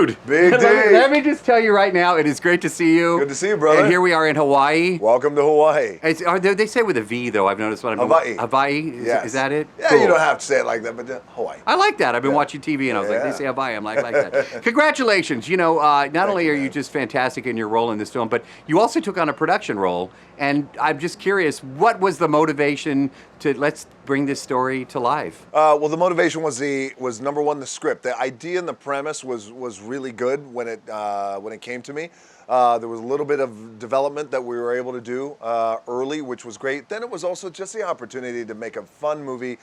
dude. Big D. Let me just tell you right now, it is great to see you. Good to see you, brother. And here we are in Hawaii. Welcome to Hawaii. They say with a V, though. I've noticed what I'm Hawaii. Hawaii? Yes. Is that it? Yeah, Cool. you don't have to say it like that, but Hawaii. I like that. I've been watching TV, and I was like, they say Hawaii. I'm like that. Congratulations. You know, not only are you just fantastic in your role in this film, but you also took on a production role. And I'm just curious, what was the motivation to let's bring this story to life? Well, the motivation was number one, the script. The idea and the premise was really good when it came to me. There was a little bit of development that we were able to do early, which was great. Then it was also just the opportunity to make a fun movie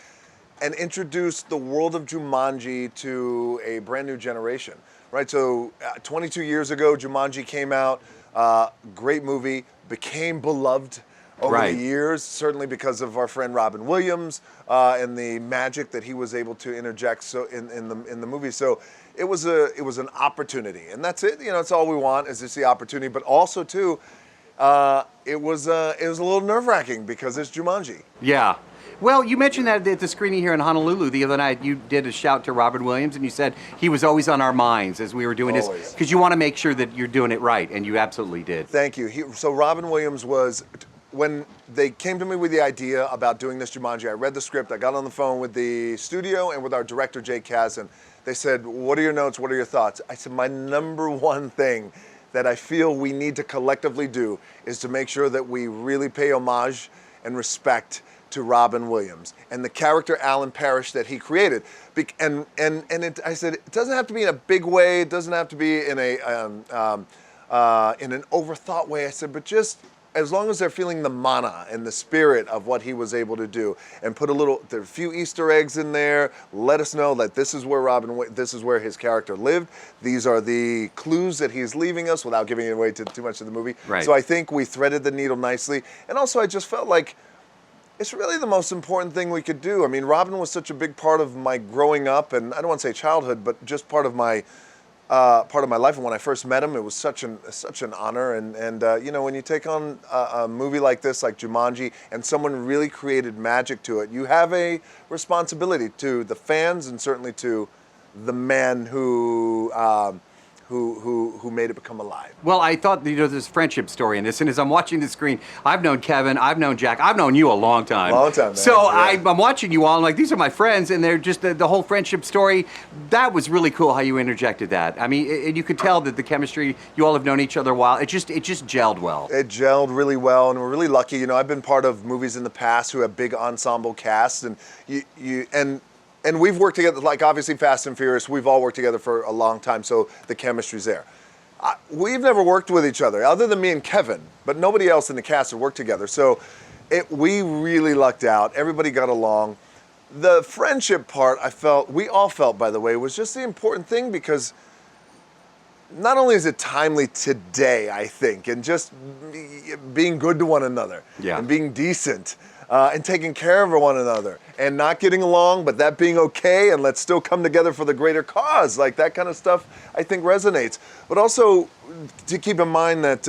and introduce the world of Jumanji to a brand new generation, right? So 22 years ago, Jumanji came out, great movie, became beloved over the years, certainly because of our friend Robin Williams and the magic that he was able to interject in the movie. So it was an opportunity, and that's it. You know, it's all we want is just the opportunity. But also too, it was a little nerve-wracking because it's Jumanji. Yeah. Well, you mentioned that at the screening here in Honolulu the other night. You did a shout to Robin Williams, and you said he was always on our minds as we were doing this, because you want to make sure that you're doing it right, and you absolutely did. Thank you. So Robin Williams was, when they came to me with the idea about doing this Jumanji, I read the script, I got on the phone with the studio and with our director, Jake Kazan. They said, what are your notes, what are your thoughts? I said, my number one thing that I feel we need to collectively do is to make sure that we really pay homage and respect to Robin Williams and the character Alan Parrish that he created. I said, it doesn't have to be in a big way, it doesn't have to be in an overthought way. I said, but just as long as they're feeling the mana and the spirit of what he was able to do, and put there are a few Easter eggs in there, let us know that this is where this is where his character lived. These are the clues that he's leaving us without giving away too much of the movie. Right. So I think we threaded the needle nicely. And also I just felt like it's really the most important thing we could do. I mean, Robin was such a big part of my growing up, and I don't want to say childhood, but just part of my life. And when I first met him, it was such an honor. And you know, when you take on a movie like this, like Jumanji, and someone really created magic to it, you have a responsibility to the fans and certainly to the man who made it become alive. Well, I thought, you know, this friendship story in this, and as I'm watching the screen, I've known Kevin, I've known Jack, I've known you a long time. Long time, man. So yeah. I'm watching you all, I'm like, these are my friends, and they're just, the whole friendship story, that was really cool how you interjected that. I mean, and you could tell that the chemistry, you all have known each other a while, it just gelled well. It gelled really well, and we're really lucky. You know, I've been part of movies in the past who have big ensemble casts, and and we've worked together, like obviously Fast and Furious, we've all worked together for a long time, so the chemistry's there. We've never worked with each other, other than me and Kevin, but nobody else in the cast had worked together. So we really lucked out. Everybody got along. The friendship part, we all felt, by the way, was just the important thing, because not only is it timely today, I think, and just being good to one another, and being decent, and taking care of one another, and not getting along, but that being okay, and let's still come together for the greater cause. Like that kind of stuff, I think resonates. But also to keep in mind that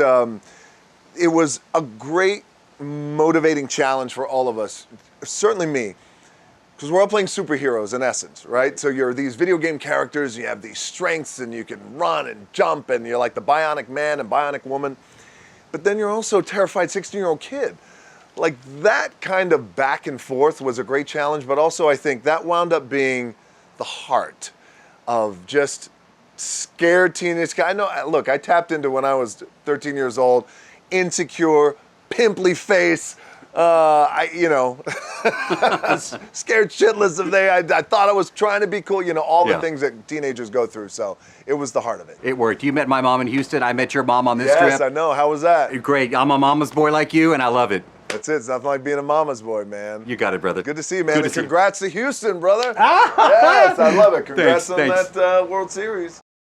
it was a great motivating challenge for all of us, certainly me, because we're all playing superheroes in essence, right? So you're these video game characters, you have these strengths, and you can run and jump, and you're like the bionic man and bionic woman, but then you're also a terrified 16-year-old kid. Like that kind of back and forth was a great challenge, but also I think that wound up being the heart of just scared teenage guy. Look, I tapped into when I was 13 years old, insecure, pimply face, scared shitless of I thought I was trying to be cool, you know, all the things that teenagers go through. So it was the heart of it. It worked. You met my mom in Houston. I met your mom on this trip. Yes, I know. How was that? Great. I'm a mama's boy like you, and I love it. That's it. It's nothing like being a mama's boy, man. You got it, brother. Good to see you, man. Good And to see you. congrats to Houston, brother. Yes, I love it. Congrats on Thanks. that World Series.